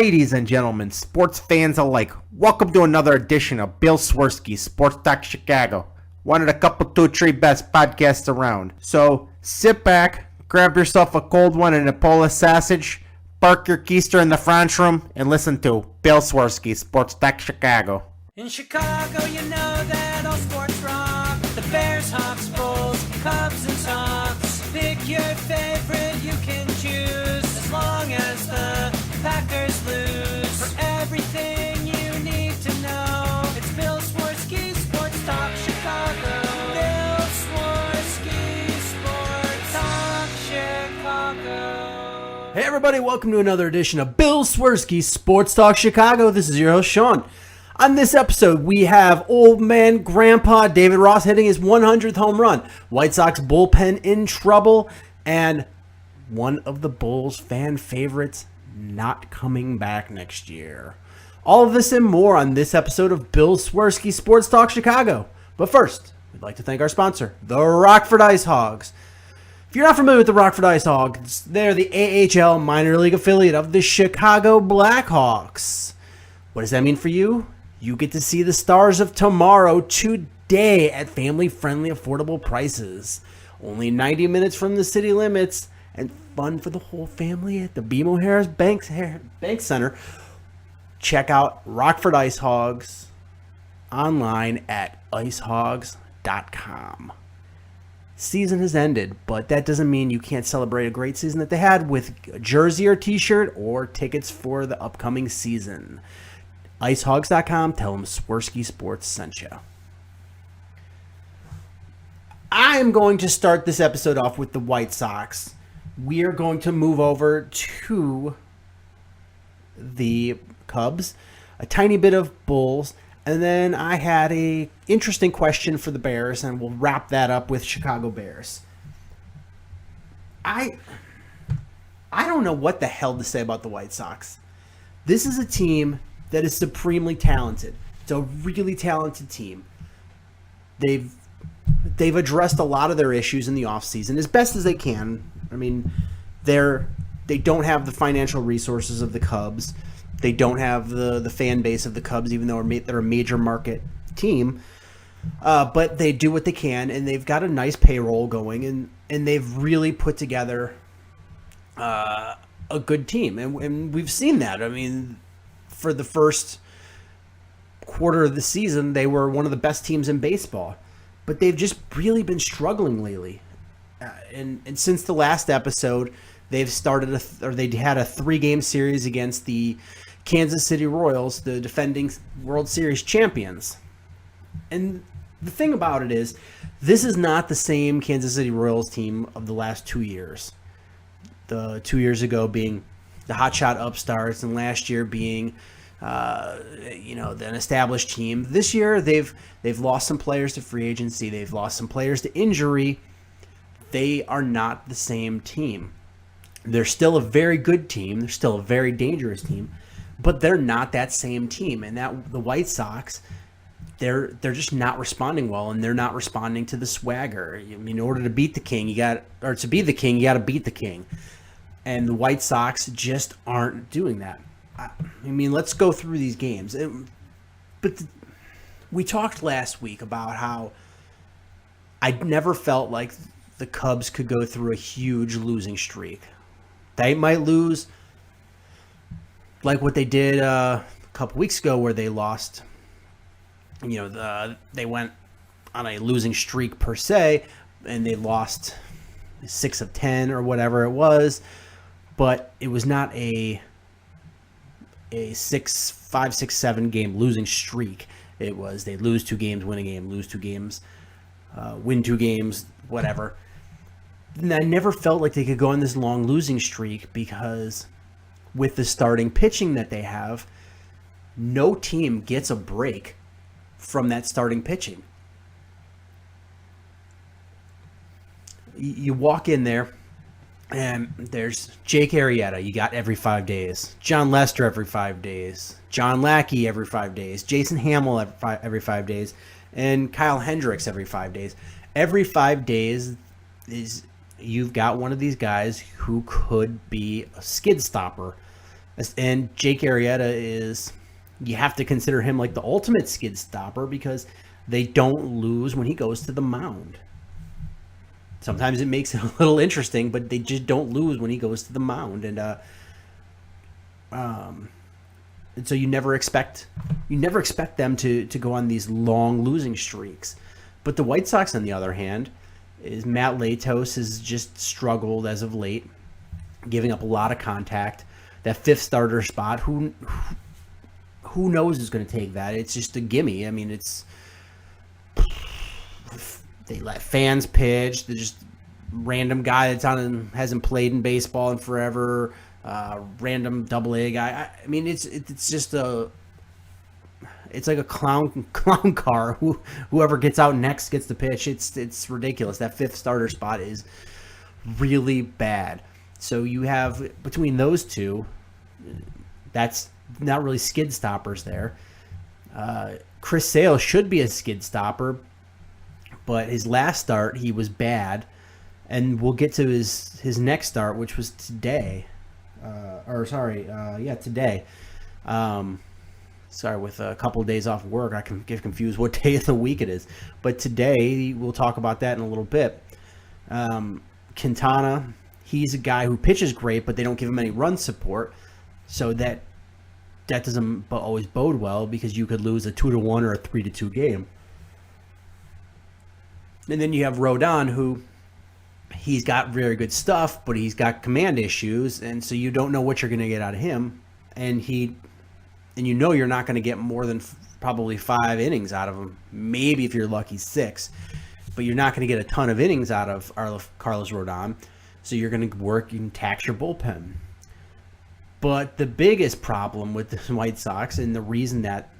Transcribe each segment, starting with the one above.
Ladies and gentlemen, sports fans alike, welcome to another edition of Bill Swerski, Sports Talk Chicago. One of the couple, two, three best podcasts around. So sit back, grab yourself a cold one and a Polish sausage, park your keister in the French room, and listen to Bill Swerski, Sports Talk Chicago. In Chicago, you know that all sports rock. The Bears, Hawks, Bulls, Cubs, and Sox. Pick your favorite, you can choose, as long as the Packers lose. For everything you need to know, it's Bill Swerski, Sports Talk Chicago. Bill Swerski, Sports Talk Chicago. Hey everybody, welcome to another edition of Bill Swerski, Sports Talk Chicago. This is your host, Sean. On this episode, we have old man Grandpa David Ross hitting his 100th home run, White Sox bullpen in trouble, and one of the Bulls fan favorites not coming back next year. All of this and more on this episode of Bill Swerski Sports Talk Chicago. But first, we'd like to thank our sponsor, the Rockford Ice Hogs. If you're not familiar with the Rockford Ice Hogs, they're the AHL minor league affiliate of the Chicago Blackhawks. What does that mean for you? You get to see the stars of tomorrow today at family-friendly, affordable prices. Only 90 minutes from the city limits and fun for the whole family at the BMO Harris Bank Center. Check out Rockford Ice Hogs online at icehogs.com. Season has ended, but that doesn't mean you can't celebrate a great season that they had with a jersey or t-shirt or tickets for the upcoming season. icehogs.com, tell them Swerski Sports sent you. I'm going to start this episode off with the White Sox. We are going to move over to the Cubs, a tiny bit of Bulls, and then I had a interesting question for the Bears, and we'll wrap that up with Chicago Bears. I don't know what the hell to say about the White Sox. This is a team that is supremely talented. It's a really talented team. They've addressed a lot of their issues in the offseason as best as they can. I mean, they don't have the financial resources of the Cubs. They don't have the fan base of the Cubs, even though they're a major market team. But they do what they can, and they've got a nice payroll going, and they've really put together a good team. And we've seen that. I mean, for the first quarter of the season, they were one of the best teams in baseball. But they've just really been struggling lately. And since the last episode, they've started they had a 3-game series against the Kansas City Royals, the defending World Series champions. And the thing about it is, this is not the same Kansas City Royals team of the last 2 years. The 2 years ago being the hotshot upstarts, and last year being an established team. This year they've lost some players to free agency. They've lost some players to injury. They are not the same team. They're still a very good team. They're still a very dangerous team, but they're not that same team. And that the White Sox, they're just not responding well, and they're not responding to the swagger. I mean, in order to beat the king, to be the king, you got to beat the king. And the White Sox just aren't doing that. I mean, let's go through these games. We talked last week about how I never felt like the Cubs could go through a huge losing streak. They might lose like what they did a couple weeks ago, where they lost. They went on a losing streak per se, and they lost 6 of 10 or whatever it was. But it was not a 5, 6, 7 game losing streak. It was they lose 2 games, win a game, lose 2 games, win 2 games, whatever. And I never felt like they could go on this long losing streak, because with the starting pitching that they have, no team gets a break from that starting pitching. You walk in there, and there's Jake Arrieta, you got every 5 days. John Lester every 5 days. John Lackey every 5 days. Jason Hamill every 5 days. And Kyle Hendricks every 5 days. Every 5 days you've got one of these guys who could be a skid stopper. And Jake Arrieta is, you have to consider him like the ultimate skid stopper because they don't lose when he goes to the mound. Sometimes it makes it a little interesting, but they just don't lose when he goes to the mound. And so you never expect them to go on these long losing streaks. But the White Sox, on the other hand, is Matt Latos has just struggled as of late, giving up a lot of contact. That fifth starter spot, who knows who's going to take that? It's just a gimme. I mean, they let fans pitch. They're just random guy that's hasn't played in baseball in forever. Random AA guy. I mean, it's just it's like a clown car. Whoever gets out next gets the pitch. It's ridiculous. That fifth starter spot is really bad. So you have, between those two, that's not really skid stoppers there. Chris Sale should be a skid stopper, but his last start, he was bad. And we'll get to his next start, which was today. Today. Sorry, with a couple of days off work, I can get confused what day of the week it is. But today, we'll talk about that in a little bit. Quintana, he's a guy who pitches great, but they don't give him any run support. So that doesn't always bode well because you could lose a 2-1 or a 3-2 game. And then you have Rodon, who he's got very good stuff, but he's got command issues, and so you don't know what you're going to get out of him. And you know you're not going to get more than probably 5 innings out of him. Maybe if you're lucky 6, but you're not going to get a ton of innings out of Carlos Rodon. So you're going to work and tax your bullpen. But the biggest problem with the White Sox, and the reason that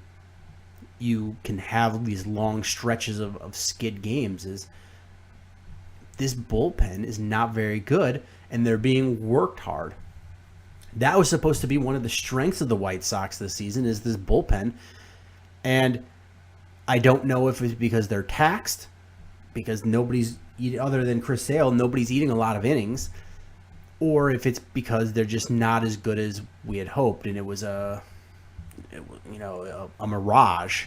you can have these long stretches of skid games, is this bullpen is not very good, and they're being worked hard. That was supposed to be one of the strengths of the White Sox this season, is this bullpen. And I don't know if it's because they're taxed, because nobody's, other than Chris Sale, nobody's eating a lot of innings, or if it's because they're just not as good as we had hoped, and it was a mirage.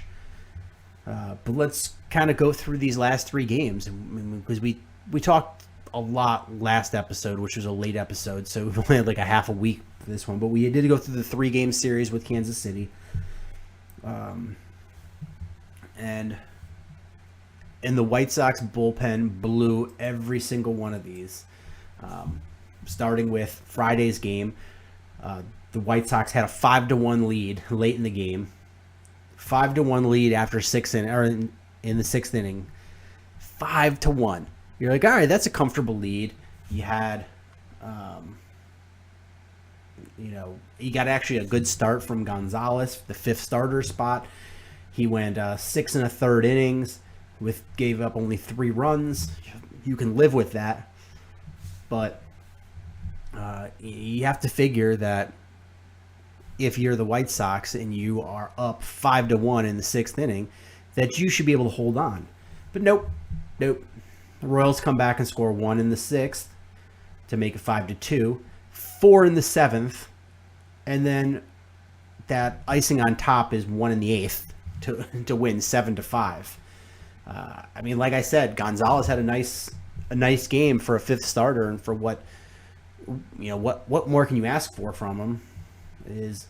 But let's kind of go through these last 3 games, because we talked a lot last episode, which was a late episode, so we've only had like a half a week for this one. But we did go through the 3-game series with Kansas City, and the White Sox bullpen blew every single one of these. Starting with Friday's game, the White Sox had a 5-1 lead late in the game. 5-1 lead after 6 in the 6th inning. 5-1. You're like, all right, that's a comfortable lead. You had, you got actually a good start from Gonzalez, the 5th starter spot. He went 6 1/3 innings, gave up only 3 runs. You can live with that, but you have to figure that if you're the White Sox and you are up 5-1 in the 6th inning, that you should be able to hold on. But nope. The Royals come back and score 1 in the 6th to make it 5-2, 4 in the 7th, and then that icing on top is 1 in the 8th to win 7-5. I mean, like I said, Gonzalez had a nice game for a 5th starter, and for what more can you ask for from him? Is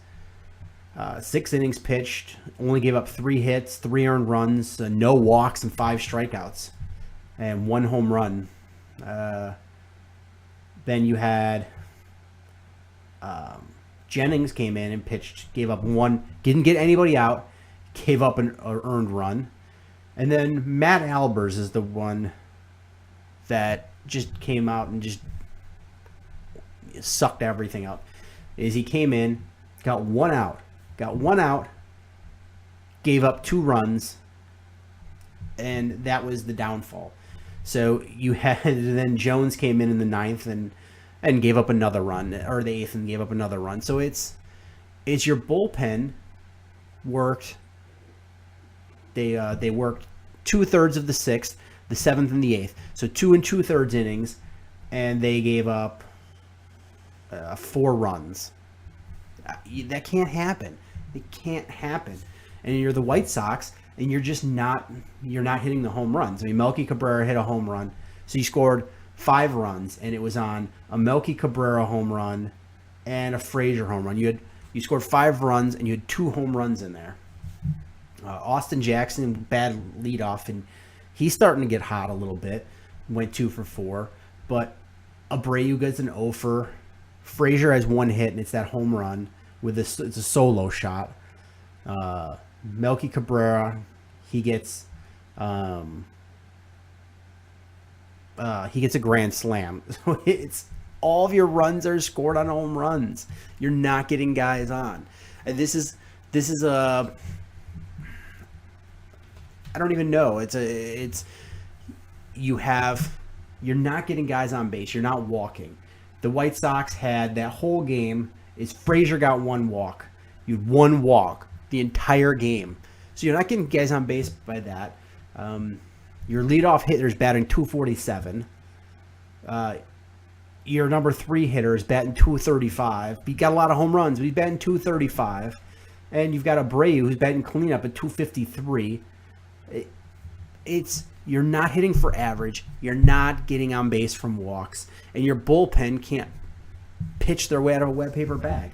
6 innings pitched, only gave up 3 hits, 3 earned runs, no walks, and 5 strikeouts, and 1 home run. Then you had Jennings came in and pitched, gave up 1, didn't get anybody out, gave up an earned run. And then Matt Albers is the one that just came out and just sucked everything up. He came in, got 1 out, gave up 2 runs, and that was the downfall. So you had, then Jones came in the 9th and gave up another run, or the 8th and gave up another run. So it's your bullpen worked. They worked 2/3 of the 6th, the 7th, and the 8th. So 2 2/3 innings, and they gave up 4 runs. That can't happen. It can't happen. And you're the White Sox, and you're not hitting the home runs. I mean, Melky Cabrera hit a home run, so you scored 5 runs, and it was on a Melky Cabrera home run and a Frazier home run. You scored 5 runs, and you had 2 home runs in there. Austin Jackson, bad leadoff, and he's starting to get hot a little bit. Went 2 for 4, but Abreu gets an 0 for. Frazier has 1 hit, and it's that home run it's a solo shot. Melky Cabrera, he gets a grand slam. So it's all of your runs are scored on home runs. You're not getting guys on, and this is a. I don't even know. You're not getting guys on base. You're not walking. The White Sox had that whole game. Frazier got 1 walk. You had 1 walk the entire game. So you're not getting guys on base by that. Your leadoff hitter's batting .247. Your number 3 hitter is batting .235. He got a lot of home runs, but he's batting .235. And you've got Abreu who's batting cleanup at .253. You're not hitting for average. You're not getting on base from walks, and your bullpen can't pitch their way out of a wet paper bag.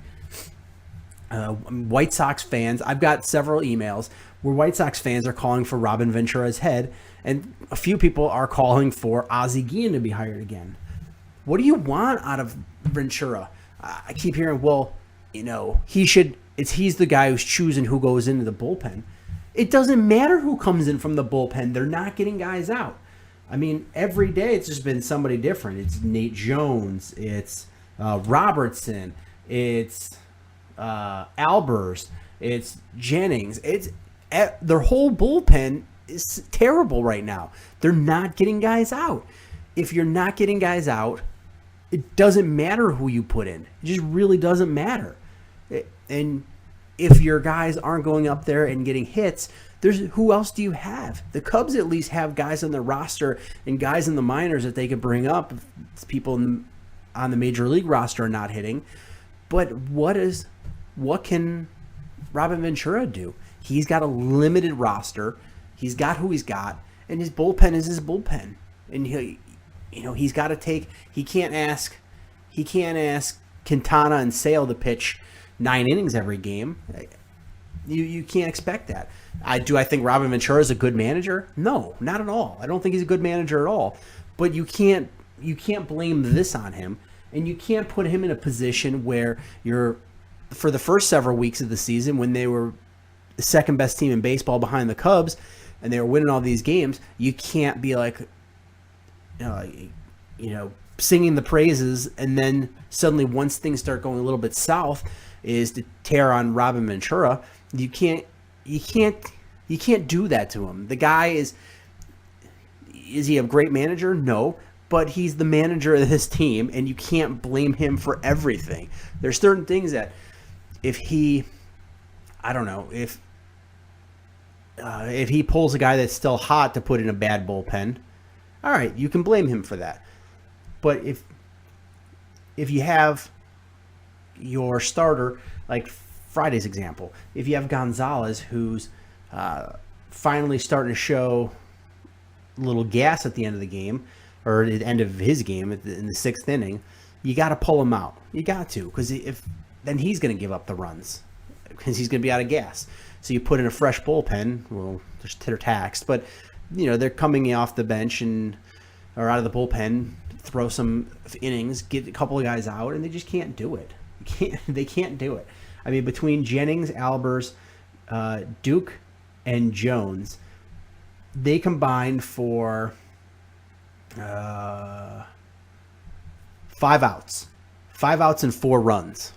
White Sox fans, I've got several emails where White Sox fans are calling for Robin Ventura's head, and a few people are calling for Ozzie Guillen to be hired again. What do you want out of Ventura? I keep hearing, he's the guy who's choosing who goes into the bullpen. It doesn't matter who comes in from the bullpen. They're not getting guys out. I mean, every day it's just been somebody different. It's Nate Jones. It's Robertson. It's Albers. It's Jennings. Their whole bullpen is terrible right now. They're not getting guys out. If you're not getting guys out, it doesn't matter who you put in. It just really doesn't matter. And if your guys aren't going up there and getting hits, who else do you have? The Cubs at least have guys on their roster and guys in the minors that they could bring up if people on the major league roster are not hitting. But what can Robin Ventura do? He's got a limited roster. He's got who he's got, and his bullpen is his bullpen. And he's got to take. He can't ask Quintana and Sale to pitch 9 innings every game. You can't expect that. I think Robin Ventura is a good manager? No, not at all. I don't think he's a good manager at all. But you can't blame this on him, and you can't put him in a position where for the first several weeks of the season when they were the second best team in baseball behind the Cubs and they were winning all these games, you can't be like singing the praises, and then suddenly once things start going a little bit south is to tear on Robin Ventura. You can't do that to him. The guy is he a great manager? No, but he's the manager of this team, and you can't blame him for everything. There's certain things that if he pulls a guy that's still hot to put in a bad bullpen, all right, you can blame him for that. But if you have your starter, like Friday's example, if you have Gonzalez who's finally starting to show a little gas at the end of the game, or at the end of his game in the 6th inning, you got to pull him out. You got to, because then he's going to give up the runs because he's going to be out of gas. So you put in a fresh bullpen. Well, they're taxed, but they're coming off the bench or out of the bullpen, throw some innings, get a couple of guys out, and they just can't do it. They can't do it. I mean, between Jennings, Albers, Duke, and Jones, they combined for 5 outs. 5 outs and 4 runs.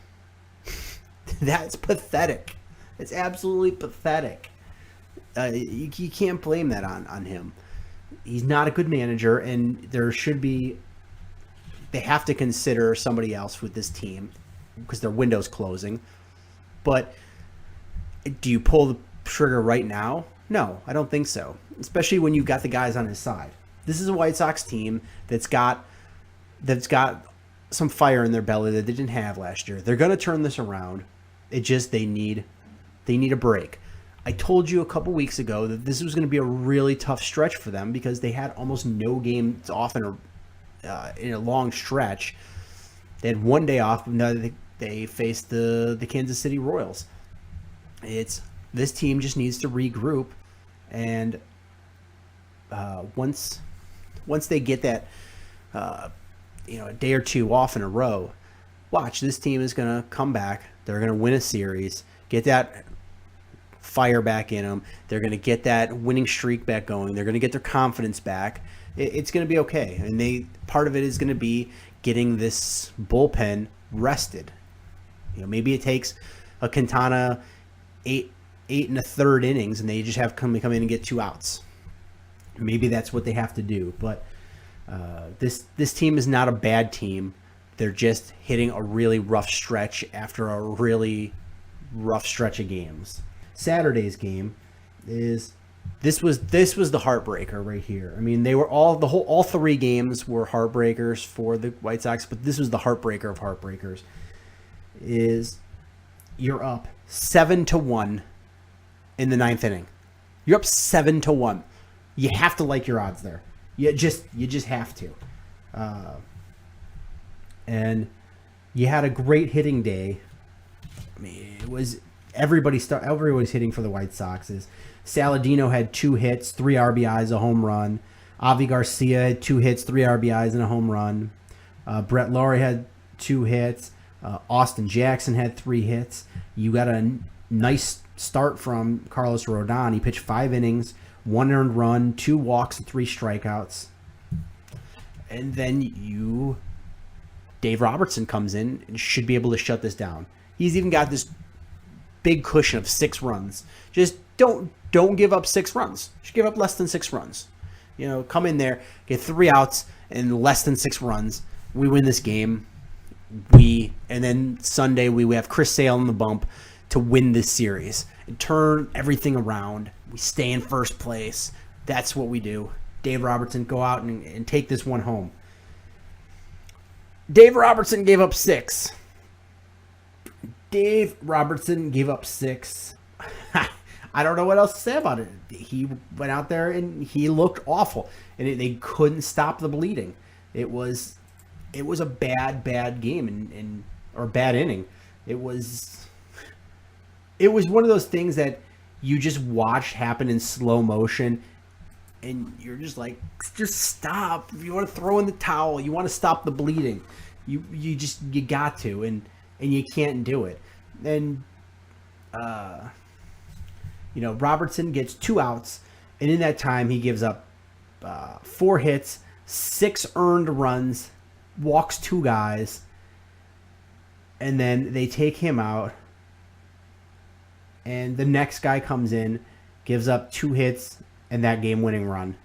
That's pathetic. It's absolutely pathetic. You can't blame that on him. He's not a good manager, and they have to consider somebody else with this team because their window's closing. But do you pull the trigger right now? No, I don't think so. Especially when you've got the guys on his side. This is a White Sox team that's got some fire in their belly that they didn't have last year. They're going to turn this around. they need a break. I told you a couple weeks ago that this was going to be a really tough stretch for them because they had almost no games off in a long stretch. They had one day off. Now they faced the Kansas City Royals. This team just needs to regroup, and once they get that a day or two off in a row, watch, this team is going to come back. They're going to win a series, get that fire back in them. They're going to get that winning streak back going. They're going to get their confidence back. It's going to be okay. And part of it is going to be getting this bullpen rested. Maybe it takes a Quintana eight and a third innings, and they just have come in and get 2 outs. Maybe that's what they have to do. But this team is not a bad team. They're just hitting a really rough stretch after a really rough stretch of games. Saturday's game was the heartbreaker right here. I mean, they were all 3 games were heartbreakers for the White Sox, but this was the heartbreaker of heartbreakers. You're up 7-1 in the 9th inning. You're up 7-1. You have to like your odds there. You just have to. And you had a great hitting day. I mean, it was everybody's hitting for the White Sox. Saladino had 2 hits, 3 RBIs, a home run. Avi Garcia had 2 hits, 3 RBIs, and a home run. Brett Laurie had 2 hits. Austin Jackson had 3 hits. You got a nice start from Carlos Rodon. He pitched 5 innings, 1 earned run, 2 walks, and 3 strikeouts. And then Dave Robertson comes in and should be able to shut this down. He's even got this big cushion of 6 runs. Just don't give up 6 runs. You should give up less than 6 runs. Come in there, get 3 outs and less than 6 runs. We win this game. And then Sunday we have Chris Sale in the bump to win this series and turn everything around. We stay in first place. That's what we do. Dave Robertson, go out and take this one home. Dave Robertson gave up 6. I don't know what else to say about it. He went out there and he looked awful, and they couldn't stop the bleeding. It was a bad game or bad inning. It was one of those things that you just watch happen in slow motion, and you're just like, just stop. If you want to throw in the towel, you want to stop the bleeding, you got to, and you can't do it. And Robertson gets 2 outs, and in that time he gives up 4 hits, 6 earned runs, walks 2 guys, and then they take him out, and the next guy comes in, gives up 2 hits and that game-winning run.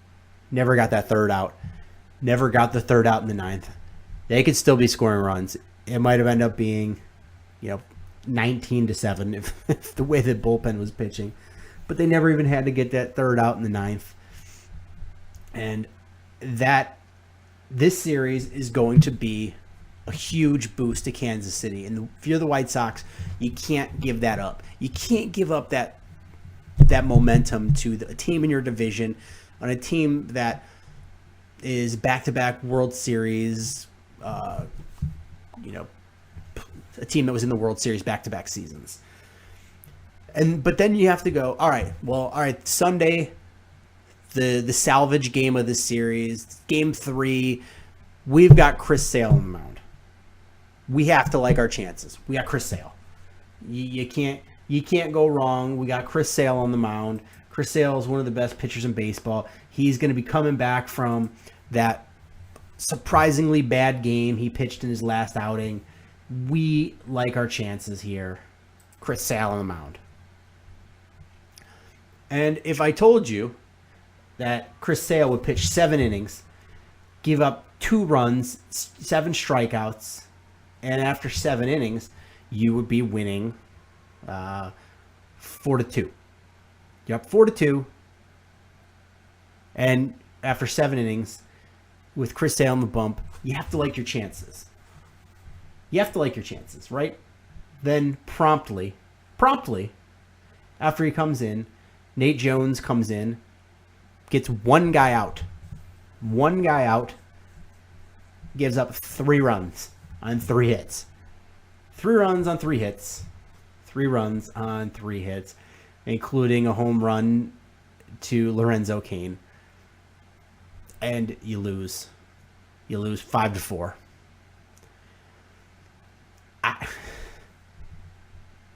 Never got that 3rd out. Never got the 3rd out in the 9th. They could still be scoring runs. It might have ended up being, 19-7 if the way the bullpen was pitching. But they never even had to get that 3rd out in the 9th. And this series is going to be a huge boost to Kansas City. And if you're the White Sox, you can't give that up. You can't give up that momentum to a team in your division, on a team that is back-to-back World Series, a team that was in the World Series back-to-back seasons. But then you have to go, all right, Sunday, the salvage game of the series, game 3, we've got Chris Sale on the mound. We have to like our chances. We got Chris Sale. You can't go wrong. We got Chris Sale on the mound. Chris Sale is one of the best pitchers in baseball. He's going to be coming back from that surprisingly bad game he pitched in his last outing. We like our chances here. Chris Sale on the mound. And if I told you that Chris Sale would pitch 7 innings, give up 2 runs, 7 strikeouts, and after 7 innings, you would be winning 4-2. You're up 4-2, and after 7 innings, with Chris Sale on the bump, you have to like your chances. You have to like your chances, right? Then promptly, after he comes in, Nate Jones comes in, gets one guy out, gives up 3 runs on 3 hits. 3 runs on 3 hits. 3 runs on 3 hits, including a home run to Lorenzo Cain. And you lose. You lose 5-4.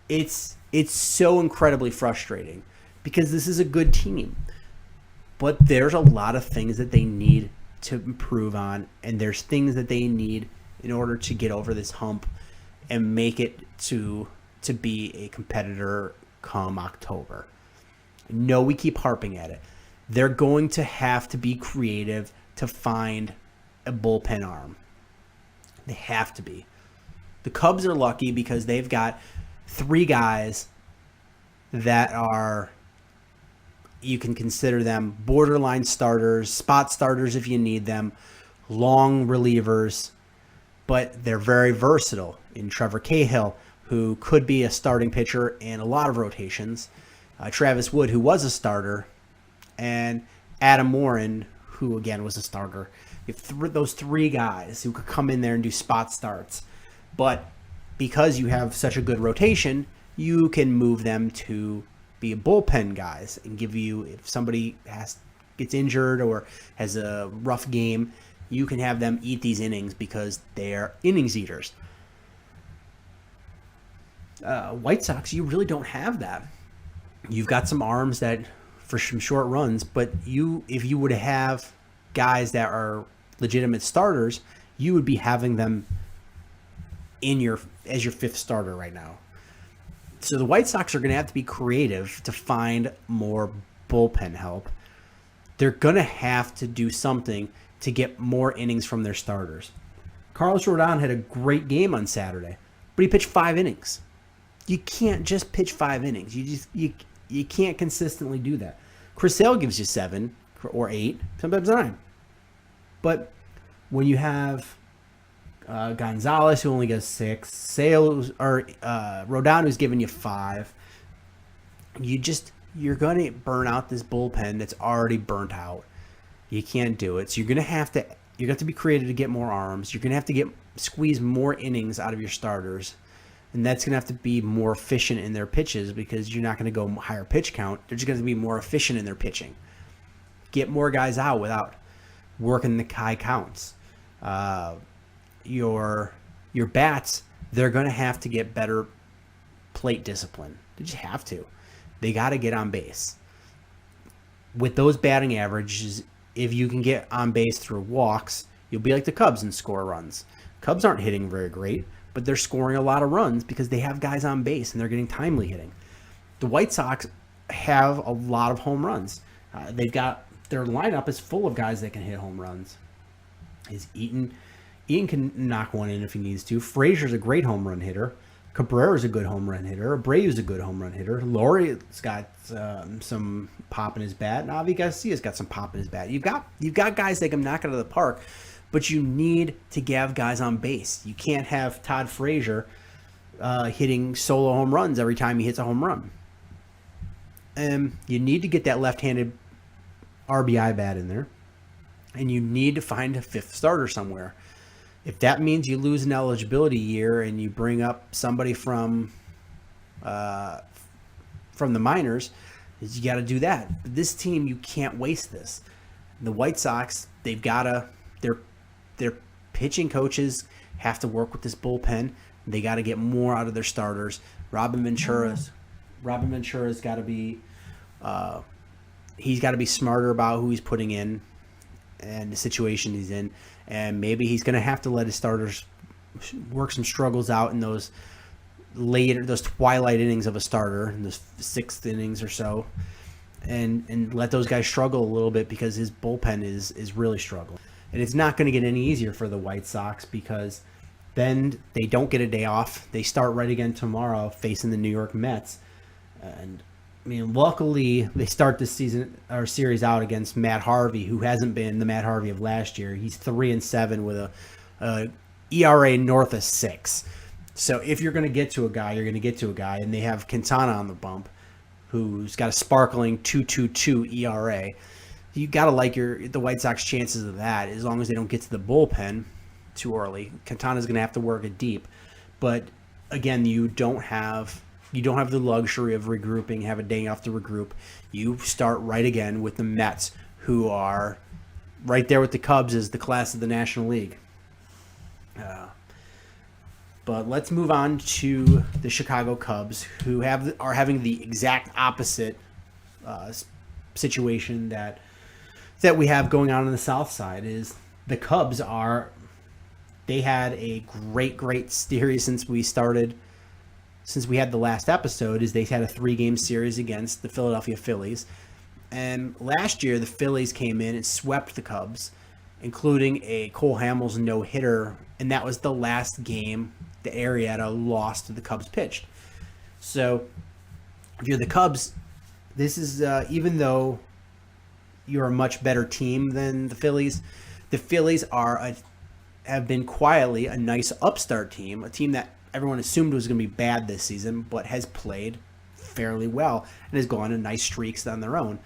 It's so incredibly frustrating because this is a good team. But there's a lot of things that they need to improve on, and there's things that they need in order to get over this hump and make it to be a competitor come October. No, we keep harping at it. They're going to have to be creative to find a bullpen arm. They have to be. The Cubs are lucky because they've got 3 guys that are, you can consider them borderline starters, spot starters if you need them, long relievers, but they're very versatile. In Trevor Cahill, who could be a starting pitcher in a lot of rotations, Travis Wood, who was a starter, and Adam Warren, who again was a starter. Those 3 guys who could come in there and do spot starts. But because you have such a good rotation, you can move them to be bullpen guys and give you, if somebody gets injured or has a rough game, you can have them eat these innings because they're innings eaters. White Sox, you really don't have that. You've got some arms that for some short runs, but if you would have guys that are legitimate starters, you would be having them as your 5th starter right now. So the White Sox are going to have to be creative to find more bullpen help. They're going to have to do something to get more innings from their starters. Carlos Rodon had a great game on Saturday, but he pitched 5 innings. You can't just pitch 5 innings. You can't consistently do that. Chris Sale gives you 7 or 8, sometimes 9. But when you have Gonzalez, who only gets 6, Sale or Rodon, who's giving you 5, you're going to burn out this bullpen that's already burnt out. You can't do it. So you're going to have to be creative to get more arms. You're going to have to squeeze more innings out of your starters. And that's going to have to be more efficient in their pitches because you're not going to go higher pitch count. They're just going to be more efficient in their pitching. Get more guys out without working the high counts. Your bats, they're going to have to get better plate discipline. They just have to. They got to get on base. With those batting averages, if you can get on base through walks, you'll be like the Cubs and score runs. Cubs aren't hitting very great, but they're scoring a lot of runs because they have guys on base and they're getting timely hitting. The White Sox have a lot of home runs. They've got their lineup is full of guys that can hit home runs. Eaton can knock one in if he needs to. Frazier's a great home run hitter. Cabrera's a good home run hitter. Abreu's a good home run hitter. Laurie's got some pop in his bat. And Avi Garcia's got some pop in his bat. You've got guys that can knock it out of the park, but you need to have guys on base. You can't have Todd Frazier hitting solo home runs every time he hits a home run. And you need to get that left-handed RBI bat in there, and you need to find a 5th starter somewhere. If that means you lose an eligibility year and you bring up somebody from the minors, you got to do that. But this team, you can't waste this. The White Sox, their pitching coaches have to work with this bullpen. They got to get more out of their starters. Robin Ventura's got to be he's got to be smarter about who he's putting in and the situation he's in. And maybe he's going to have to let his starters work some struggles out in those twilight innings of a starter, in those 6th innings or so, and let those guys struggle a little bit because his bullpen is really struggling. And it's not going to get any easier for the White Sox because then they don't get a day off. They start right again tomorrow facing the New York Mets. And I mean, luckily they start this series out against Matt Harvey, who hasn't been the Matt Harvey of last year. He's 3-7 with a ERA north of 6. So if you're going to get to a guy, you're going to get to a guy, and they have Quintana on the bump, who's got a sparkling 2.22 ERA. You got to like the White Sox chances of that, as long as they don't get to the bullpen too early. Quintana's going to have to work it deep, but again, you don't have the luxury of regrouping, have a day off to regroup. You start right again with the Mets, who are right there with the Cubs as the class of the National League. But let's move on to the Chicago Cubs, who are having the exact opposite situation that we have going on the South Side. Is the Cubs they had a great series since we had the last episode. Is they had a 3-game series against the Philadelphia Phillies, and last year the Phillies came in and swept the Cubs, including a Cole Hamels no-hitter, and that was the last game the Arrieta lost to the Cubs pitched. So if you're the Cubs, this is even though you're a much better team than the Phillies have been quietly a nice upstart team, a team that everyone assumed was going to be bad this season, but has played fairly well and has gone on nice streaks on their own.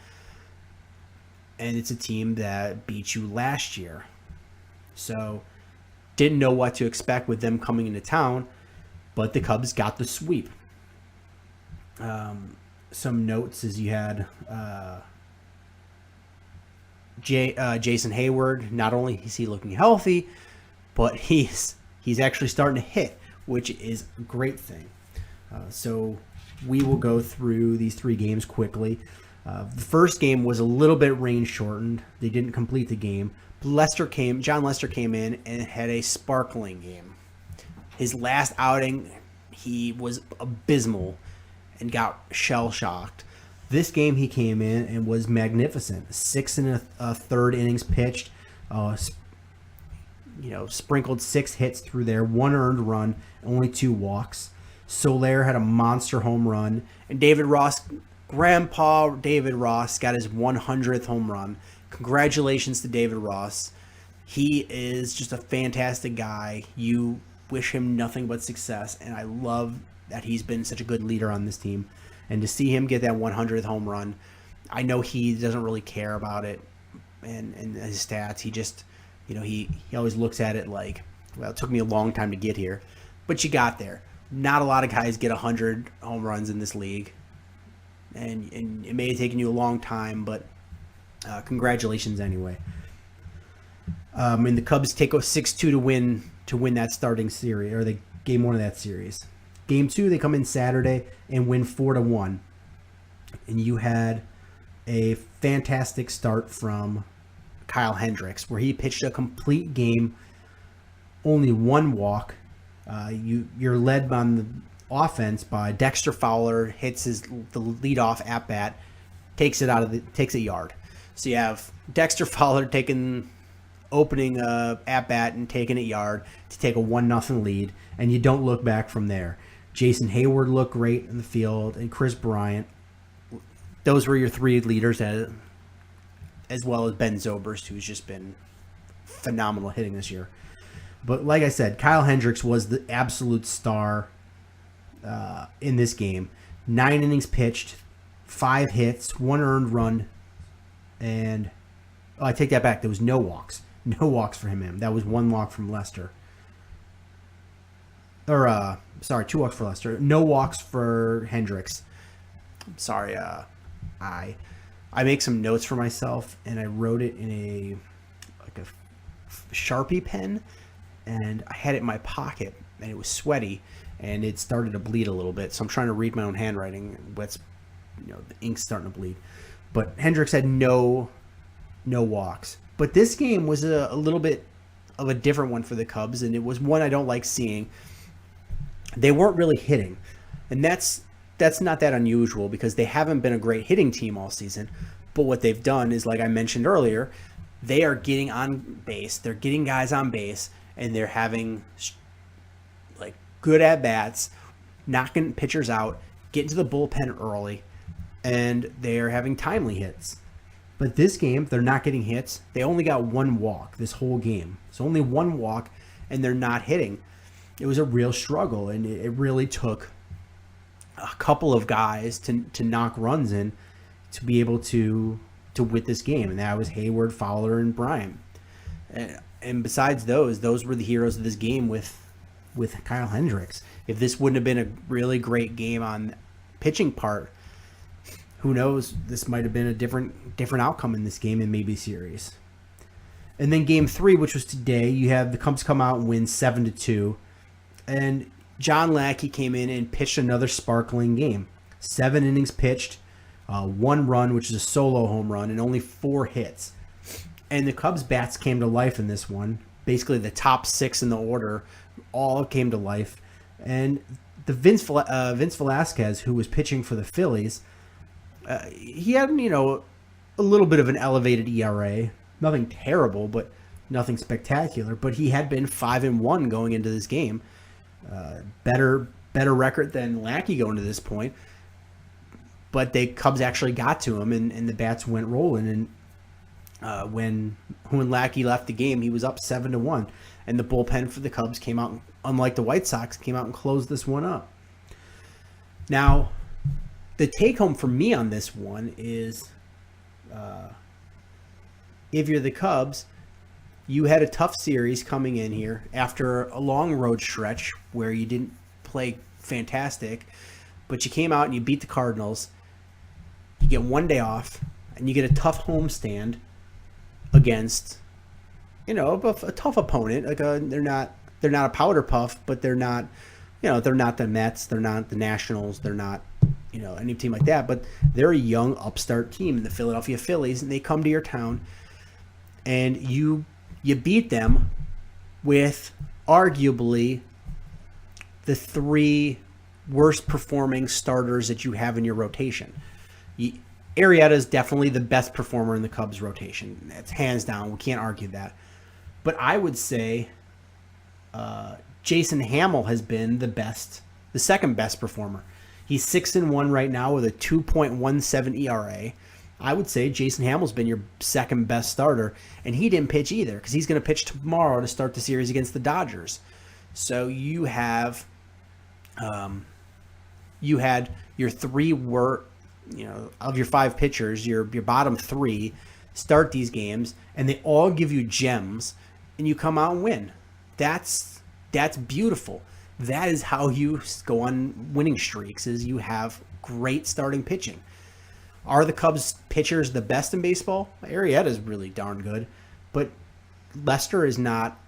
And it's a team that beat you last year. So didn't know what to expect with them coming into town, but the Cubs got the sweep. Some notes is you had Jason Hayward. Not only is he looking healthy, but he's actually starting to hit, which is a great thing. So we will go through these 3 games quickly. The first game was a little bit rain shortened. They didn't complete the game. John Lester came in and had a sparkling game. His last outing, he was abysmal and got shell-shocked. This game he came in and was magnificent. 6 1/3 innings pitched, sprinkled 6 hits through there, 1 earned run, only 2 walks. Soler had a monster home run, and Grandpa David Ross got his 100th home run. Congratulations to David Ross. He is just a fantastic guy. You wish him nothing but success, and I love that he's been such a good leader on this team. And to see him get that 100th home run, I know he doesn't really care about it and his stats. He just, he always looks at it like, well, it took me a long time to get here, but you got there. Not a lot of guys get 100 home runs in this league, and it may have taken you a long time, but congratulations anyway. And the Cubs take a 6-2 to win that starting series, or the game 1 of that series. Game 2, they come in Saturday and win 4-1. And you had a fantastic start from Kyle Hendricks, where he pitched a complete game, only 1 walk. You're led on the offense by Dexter Fowler, hits the leadoff at bat, takes a yard. So you have Dexter Fowler opening at bat and taking a yard to take a 1-0 lead, and you don't look back from there. Jason Hayward looked great in the field, and Chris Bryant. Those were your 3 leaders, as well as Ben Zobrist, who's just been phenomenal hitting this year. But like I said, Kyle Hendricks was the absolute star in this game. 9 innings pitched, 5 hits, 1 earned run, and I take that back. There was no walks. No walks for him. That was 1 walk from Lester. 2 walks for Lester. No walks for Hendricks. Sorry, I make some notes for myself, and I wrote it in a Sharpie pen, and I had it in my pocket, and it was sweaty, and it started to bleed a little bit. So I'm trying to read my own handwriting. The ink's starting to bleed. But Hendricks had no walks. But this game was a little bit of a different one for the Cubs, and it was one I don't like seeing. They weren't really hitting, and that's not that unusual because they haven't been a great hitting team all season. But what they've done is, like I mentioned earlier, they are getting on base. They're getting guys on base, and they're having good at bats, knocking pitchers out, getting to the bullpen early, and they're having timely hits. But this game, they're not getting hits. They only got 1 walk this whole game. So only 1 walk, and they're not hitting. it was a real struggle, and it really took a couple of guys to knock runs in to be able to win this game, and that was Hayward, Fowler, and Bryant. And besides those were the heroes of this game with Kyle Hendricks. If this wouldn't have been a really great game on pitching part, who knows? This might have been a different outcome in this game and maybe series. And then Game 3, which was today, you have the Cubs come out and win 7-2, and John Lackey came in and pitched another sparkling game. 7 innings pitched, 1 run, which is a solo home run, and only 4 hits. And the Cubs bats came to life in this one. Basically, the top 6 in the order all came to life. And the Vince Velasquez, who was pitching for the Phillies, he had, a little bit of an elevated ERA. Nothing terrible, but nothing spectacular. But he had been 5-1 going into this game. Better record than Lackey going to this point. But the Cubs actually got to him, and the bats went rolling. And when Lackey left the game, he was up 7-1, and the bullpen for the Cubs came out, unlike the White Sox, came out and closed this one up. Now, the take home for me on this one is, if you're the Cubs, you had a tough series coming in here after a long road stretch where you didn't play fantastic, but you came out and you beat the Cardinals. You get one day off, and you get a tough homestand against, a tough opponent. Like they're not a powder puff, but they're not, they're not the Mets, they're not the Nationals, they're not, any team like that. But they're a young upstart team, the Philadelphia Phillies, and they come to your town, and you beat them with arguably the 3 worst performing starters that you have in your rotation. Arrieta is definitely the best performer in the Cubs rotation. That's hands down. We can't argue that. But I would say Jason Hamill has been the second best performer. He's 6-1 right now with a 2.17 ERA. I would say Jason Hamill's been your second best starter, and he didn't pitch either because he's going to pitch tomorrow to start the series against the Dodgers. So you had your 3 of your 5 pitchers, your bottom 3 start these games, and they all give you gems, and you come out and win. That's beautiful. That is how you go on winning streaks, is you have great starting pitching. Are the Cubs pitchers the best in baseball? Arrieta is really darn good, but Lester is not.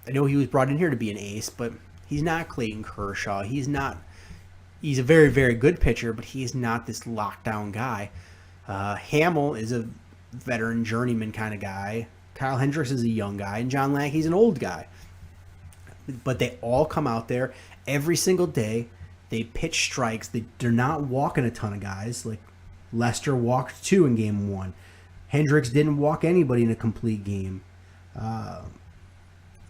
I know he was brought in here to be an ace, but he's not Clayton Kershaw. He's a very, very good pitcher, but he's not this lockdown guy. Hamill is a veteran journeyman kind of guy. Kyle Hendricks is a young guy, and John Lackey's an old guy. But they all come out there every single day. They pitch strikes. They're not walking a ton of guys. Like Lester walked 2 in game 1. Hendricks didn't walk anybody in a complete game. I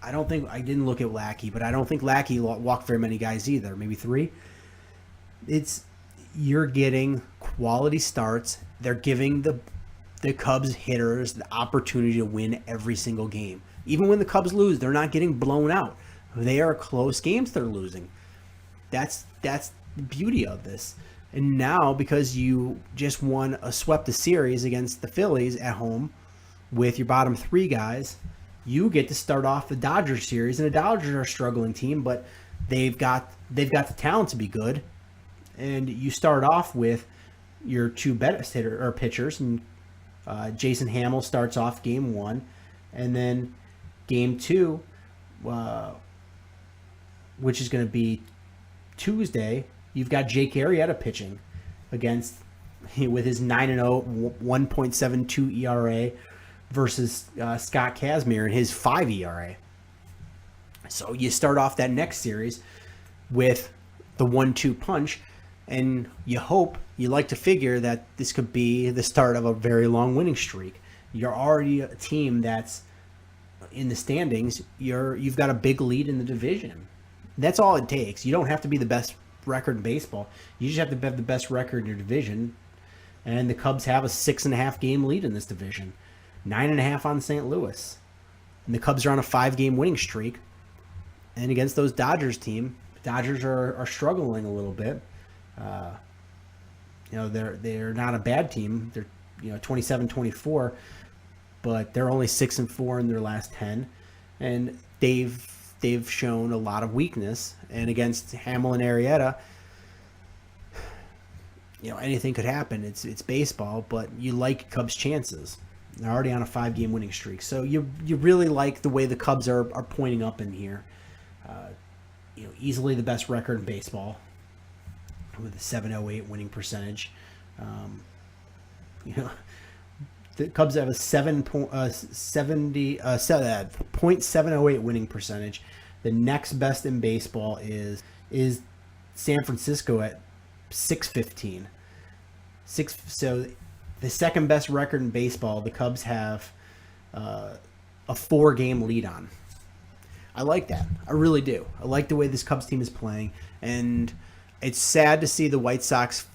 didn't look at Lackey, but I don't think Lackey walked very many guys either. Maybe 3. You're getting quality starts. They're giving the Cubs hitters the opportunity to win every single game. Even when the Cubs lose, they're not getting blown out. They are close games they're losing. That's the beauty of this. And now, because you just swept a series against the Phillies at home with your bottom 3 guys, you get to start off the Dodgers series. And the Dodgers are a struggling team, but they've got the talent to be good. And you start off with your 2 best pitchers, and Jason Hamill starts off game 1, and then game 2, which is going to be Tuesday, you've got Jake Arrieta pitching with his 9-0, 1.72 ERA versus Scott Kazmir and his 5 ERA. So you start off that next series with the 1-2 punch, and you like to figure that this could be the start of a very long winning streak. You're already a team that's in the standings. You've got a big lead in the division. That's all it takes. You don't have to be the best record in baseball. You just have to have the best record in your division. And the Cubs have a 6.5 game lead in this division. 9.5 on St. Louis. And the Cubs are on a 5-game winning streak. And against those Dodgers team, Dodgers are struggling a little bit. They're not a bad team. They're 27-24, but they're only 6-4 in their last 10, and they've shown a lot of weakness. And against Hamill and Arrieta, anything could happen. It's baseball, but you like Cubs' chances. They're already on a 5-game winning streak, so you really like the way the Cubs are pointing up in here. Easily the best record in baseball with a 7.08 winning percentage. The Cubs have a 0.708 winning percentage. The next best in baseball is San Francisco at 615. So the second best record in baseball, the Cubs have a 4-game lead on. I like that. I really do. I like the way this Cubs team is playing, and it's sad to see the White Sox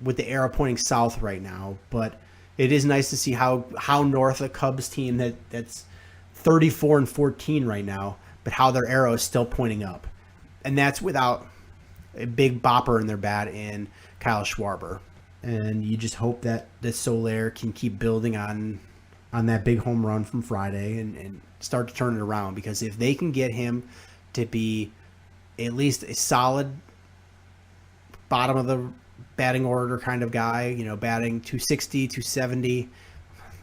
with the arrow pointing south right now, but it is nice to see how north a Cubs team that's 34-14 right now, but how their arrow is still pointing up. And that's without a big bopper in their bat in Kyle Schwarber. And you just hope that the Soler can keep building on that big home run from Friday and start to turn it around, because if they can get him to be at least a solid bottom of the batting order kind of guy, batting 260, 270,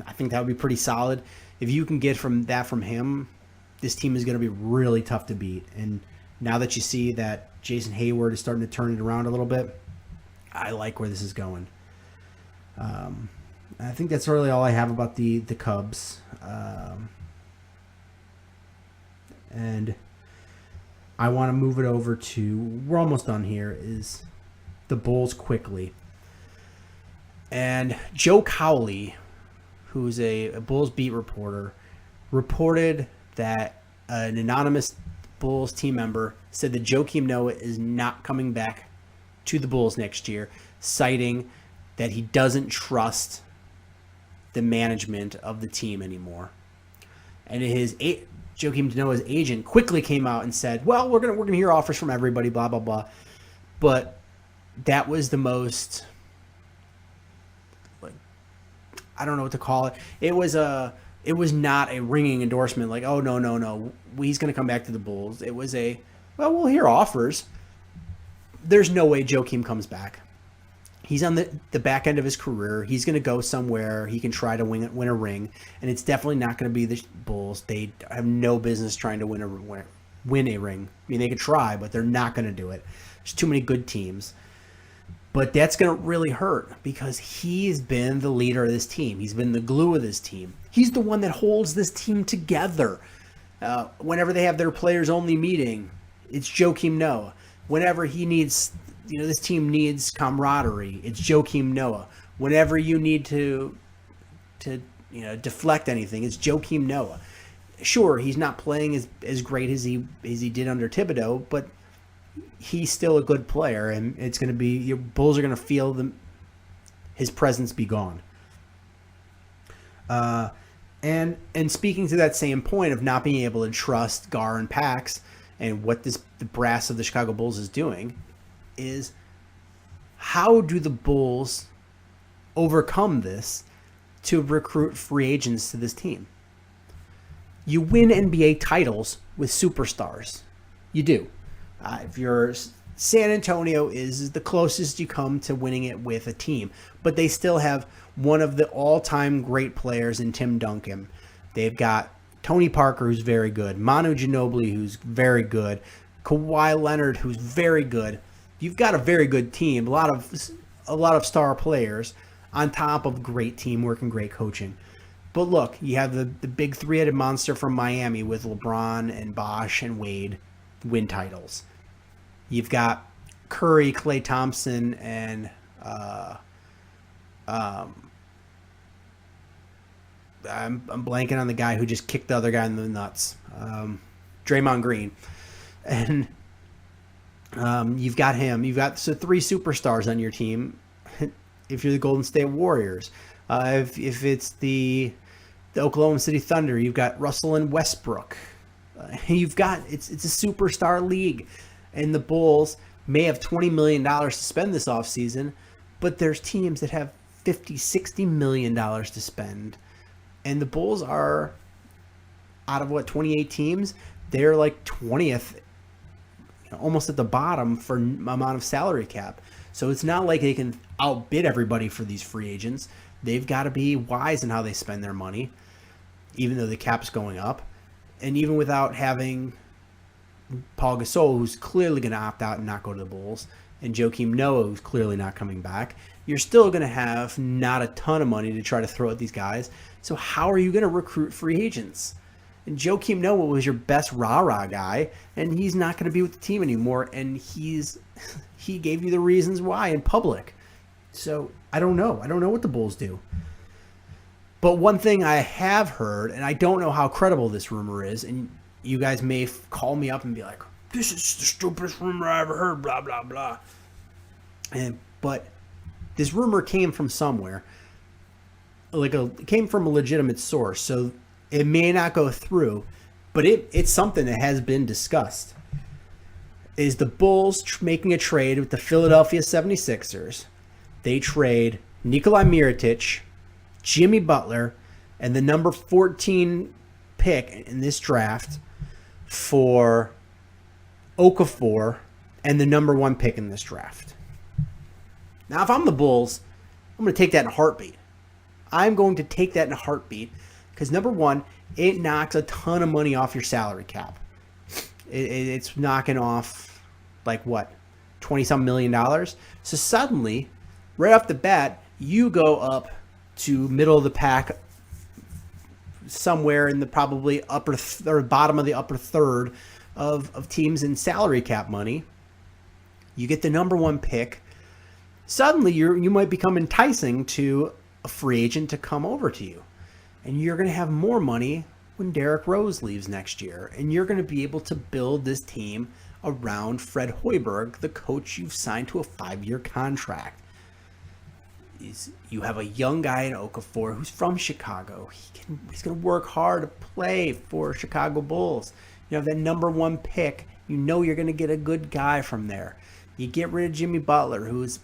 I think that would be pretty solid. If you can get from him, this team is going to be really tough to beat. And now that you see that Jason Hayward is starting to turn it around a little bit, I like where this is going. I think that's really all I have about the Cubs. And I want to move it over to, we're almost done here, is the Bulls quickly. And Joe Cowley, who's a Bulls beat reporter, reported that an anonymous Bulls team member said that Joakim Noah is not coming back to the Bulls next year, citing that he doesn't trust the management of the team anymore. And Joakim Noah's agent quickly came out and said, "Well, we're gonna hear offers from everybody, blah blah blah." But that was the most, I don't know what to call it. It was not a ringing endorsement like, "Oh no, he's gonna come back to the Bulls." It was we'll hear offers. There's no way Joakim comes back. He's on the back end of his career. He's going to go somewhere he can try to win a ring, and it's definitely not going to be the Bulls. They have no business trying to win a ring. I mean, they could try, but they're not going to do it. There's too many good teams. But that's going to really hurt, because he's been the leader of this team. He's been the glue of this team. He's the one that holds this team together. Whenever they have their players-only meeting, it's Joakim Noah. Whenever he needs... this team needs camaraderie, it's Joakim Noah. Whenever you need to deflect anything, it's Joakim Noah. Sure, he's not playing as great as he did under Thibodeau, but he's still a good player, and it's going to be, your Bulls are going to feel his presence be gone. And speaking to that same point of not being able to trust Gar and Pax and what the brass of the Chicago Bulls is doing, is how do the Bulls overcome this to recruit free agents to this team? You win NBA titles with superstars. You do. If you're San Antonio is the closest you come to winning it with a team, but they still have one of the all-time great players in Tim Duncan. They've got Tony Parker, who's very good, Manu Ginobili, who's very good, Kawhi Leonard, who's very good. You've got a very good team, a lot of star players on top of great teamwork and great coaching. But look, you have the big three-headed monster from Miami with LeBron and Bosh and Wade win titles. You've got Curry, Klay Thompson, and I'm blanking on the guy who just kicked the other guy in the nuts, Draymond Green, and you've got him. You've got three superstars on your team. If you're the Golden State Warriors, if it's the Oklahoma City Thunder, you've got Russell and Westbrook. You've got it's a superstar league, and the Bulls may have $20 million to spend this offseason, but there's teams that have $50-60 million to spend, and the Bulls are, out of 28 teams, they're like 20th, almost at the bottom for amount of salary cap. So it's not like they can outbid everybody for these free agents. They've got to be wise in how they spend their money, even though the cap's going up. And even without having Paul Gasol, who's clearly going to opt out and not go to the Bulls, and Joakim Noah, who's clearly not coming back, you're still going to have not a ton of money to try to throw at these guys. So how are you going to recruit free agents? And Joakim Noah was your best rah-rah guy, and he's not going to be with the team anymore, and he gave you the reasons why in public. So I don't know. I don't know what the Bulls do. But one thing I have heard, and I don't know how credible this rumor is, and you guys may call me up and be like, this is the stupidest rumor I ever heard, blah, blah, blah. But this rumor came from somewhere. It came from a legitimate source, so it may not go through, but it's something that has been discussed. Is the Bulls making a trade with the Philadelphia 76ers? They trade Nikolai Mirotic, Jimmy Butler, and the number 14 pick in this draft for Okafor and the number 1 pick in this draft. Now, if I'm the Bulls, I'm going to take that in a heartbeat. I'm going to take that in a heartbeat because, number one, it knocks a ton of money off your salary cap. It's knocking off, like, what, $20-some million? So suddenly, right off the bat, you go up to middle of the pack, somewhere in the probably upper or bottom of the upper third of teams in salary cap money. You get the number 1 pick. Suddenly, you might become enticing to a free agent to come over to you. And you're going to have more money when Derrick Rose leaves next year. And you're going to be able to build this team around Fred Hoiberg, the coach you've signed to a 5-year contract. You have a young guy in Okafor who's from Chicago. He's going to work hard to play for Chicago Bulls. You have that number 1 pick. You know you're going to get a good guy from there. You get rid of Jimmy Butler, who's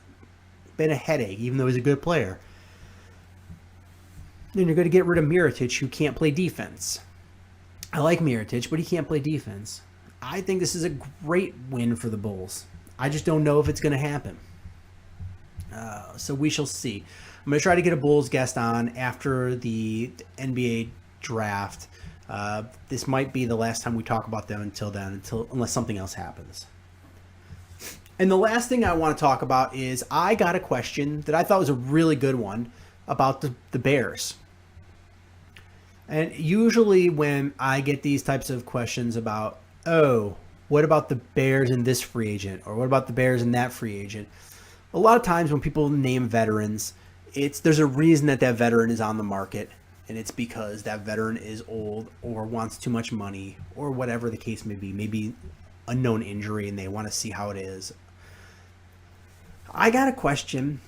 been a headache, even though he's a good player. Then you're going to get rid of Mirotic, who can't play defense. I like Mirotic, but he can't play defense. I think this is a great win for the Bulls. I just don't know if it's going to happen. So we shall see. I'm going to try to get a Bulls guest on after the NBA draft. This might be the last time we talk about them until then, unless something else happens. And the last thing I want to talk about is I got a question that I thought was a really good one about the Bears. And usually when I get these types of questions about, what about the Bears and this free agent? Or what about the Bears and that free agent? A lot of times when people name veterans, there's a reason that veteran is on the market. And it's because that veteran is old or wants too much money or whatever the case may be. Maybe a known injury and they want to see how it is. I got a question.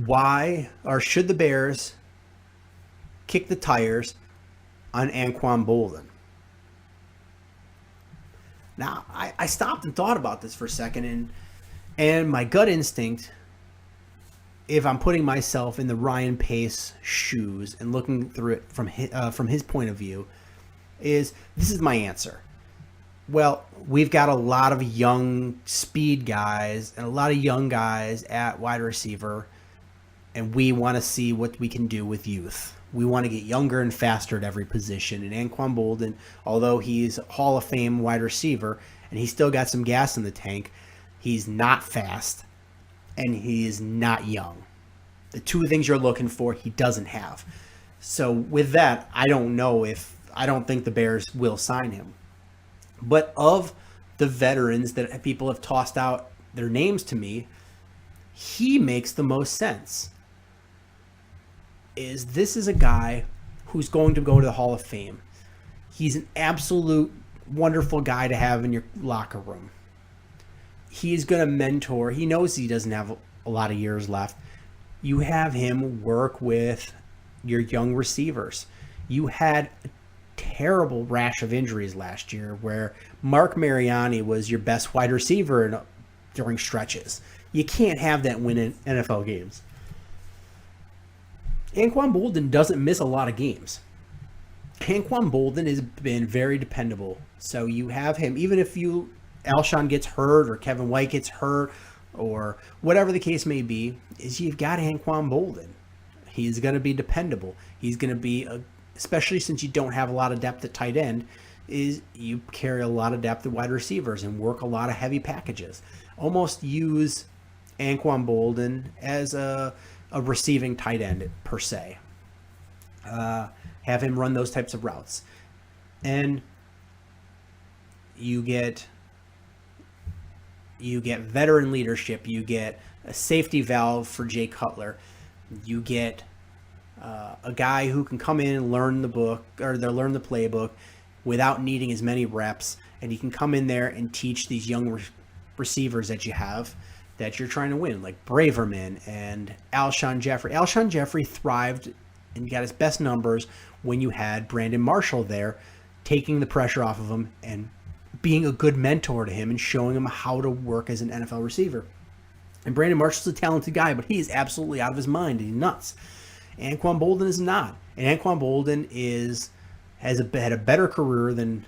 Why or should the Bears kick the tires on Anquan Boldin? Now, I stopped and thought about this for a second, and my gut instinct, if I'm putting myself in the Ryan Pace shoes and looking through it from his point of view, is this is my answer. Well, we've got a lot of young speed guys and a lot of young guys at wide receiver, and we want to see what we can do with youth. We want to get younger and faster at every position. And Anquan Boldin, although he's a Hall of Fame wide receiver and he's still got some gas in the tank, he's not fast and he is not young. The two things you're looking for, he doesn't have. So with that, I don't think the Bears will sign him. But of the veterans that people have tossed out their names to me, he makes the most sense. This is a guy who's going to go to the Hall of Fame. He's an absolute wonderful guy to have in your locker room. He's going to mentor. He knows he doesn't have a lot of years left. You have him work with your young receivers. You had a terrible rash of injuries last year where Mark Mariani was your best wide receiver during stretches. You can't have that win in NFL games. Anquan Boldin doesn't miss a lot of games. Anquan Boldin has been very dependable. So you have him, even if Alshon gets hurt or Kevin White gets hurt or whatever the case may be, is you've got Anquan Boldin. He's going to be dependable. He's going to be, especially since you don't have a lot of depth at tight end, is you carry a lot of depth at wide receivers and work a lot of heavy packages. Almost use Anquan Boldin as a receiving tight end per se. Have him run those types of routes. And you get veteran leadership. You get a safety valve for Jay Cutler. You get a guy who can come in and learn the playbook without needing as many reps, and he can come in there and teach these young receivers that you have that you're trying to win, like Braverman and Alshon Jeffrey. Alshon Jeffrey thrived and got his best numbers when you had Brandon Marshall there, taking the pressure off of him and being a good mentor to him and showing him how to work as an NFL receiver. And Brandon Marshall's a talented guy, but he is absolutely out of his mind and he's nuts. Anquan Boldin is not. And Anquan Boldin had a better career than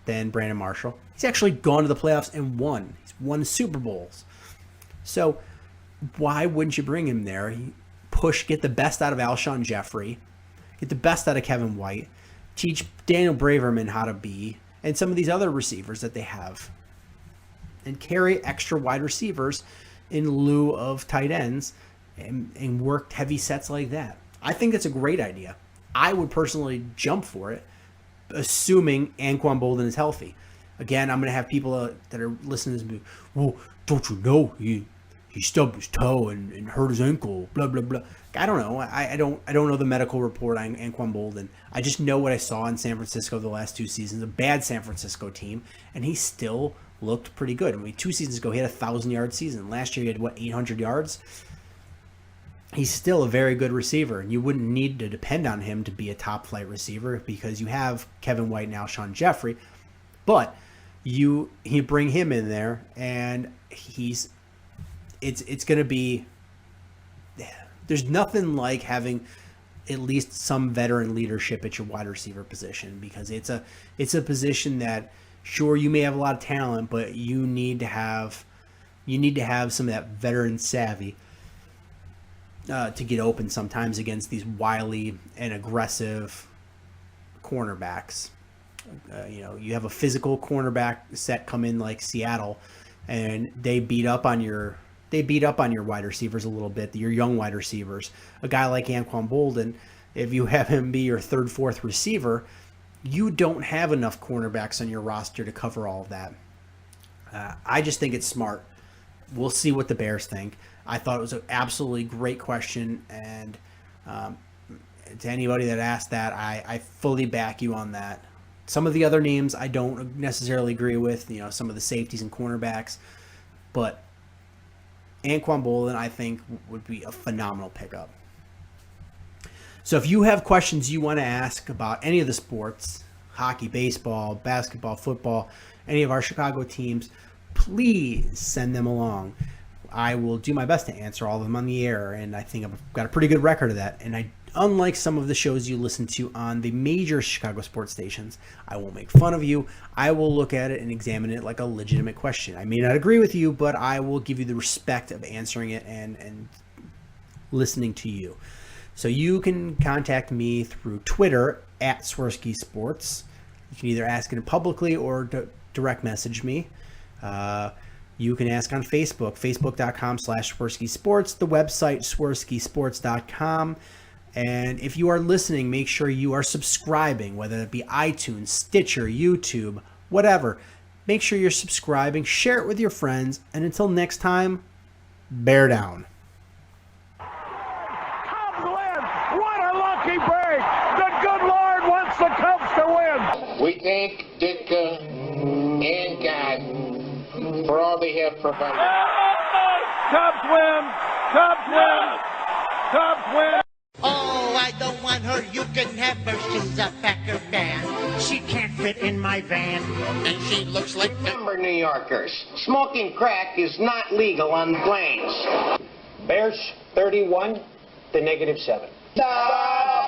Brandon Marshall. He's actually gone to the playoffs and won. He's won Super Bowls. So why wouldn't you bring him there? Get the best out of Alshon Jeffrey, get the best out of Kevin White, teach Daniel Braverman how to be, and some of these other receivers that they have, and carry extra wide receivers in lieu of tight ends and work heavy sets like that. I think that's a great idea. I would personally jump for it, assuming Anquan Boldin is healthy. Again, I'm going to have people that are listening to this be, well, don't you know he stubbed his toe and hurt his ankle, blah, blah, blah. I don't know. I don't know the medical report on Anquan Boldin. I just know what I saw in San Francisco the last 2 seasons, a bad San Francisco team, and he still looked pretty good. I mean, 2 seasons ago, he had a 1,000-yard season. Last year, he had, 800 yards? He's still a very good receiver, and you wouldn't need to depend on him to be a top-flight receiver because you have Kevin White and Alshon Jeffrey, but you bring him in there, and it's going to be – there's nothing like having at least some veteran leadership at your wide receiver position because it's a position that, sure, you may have a lot of talent, but you need to have some of that veteran savvy to get open sometimes against these wily and aggressive cornerbacks. You have a physical cornerback set come in like Seattle, and they beat up on your wide receivers a little bit, your young wide receivers. A guy like Anquan Boldin, if you have him be your third, fourth receiver, you don't have enough cornerbacks on your roster to cover all of that. I just think it's smart. We'll see what the Bears think. I thought it was an absolutely great question, and to anybody that asked that, I fully back you on that. Some of the other names I don't necessarily agree with, some of the safeties and cornerbacks, but Anquan Boldin, I think, would be a phenomenal pickup. So if you have questions you want to ask about any of the sports, hockey, baseball, basketball, football, any of our Chicago teams, please send them along. I will do my best to answer all of them on the air, and I think I've got a pretty good record of that. And unlike some of the shows you listen to on the major Chicago sports stations, I won't make fun of you. I will look at it and examine it like a legitimate question. I may not agree with you, but I will give you the respect of answering it and listening to you. So you can contact me through Twitter at Swerski Sports. You can either ask it publicly or direct message me. You can ask on Facebook, facebook.com/Swerski Sports, the website swerskisports.com. And if you are listening, make sure you are subscribing, whether it be iTunes, Stitcher, YouTube, whatever. Make sure you're subscribing, share it with your friends, and until next time, bear down. Cubs win! What a lucky break! The good Lord wants the Cubs to win! We thank Ditka and God for all they have provided. Cubs win! Cubs win! Cubs win! Oh, I don't want her, you can have her, she's a Packer fan. She can't fit in my van. And she looks like... Remember, New Yorkers, smoking crack is not legal on planes. Bears 31 to -7. The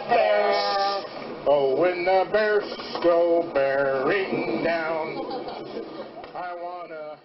Bears. Oh, when the Bears go bearing down, I wanna...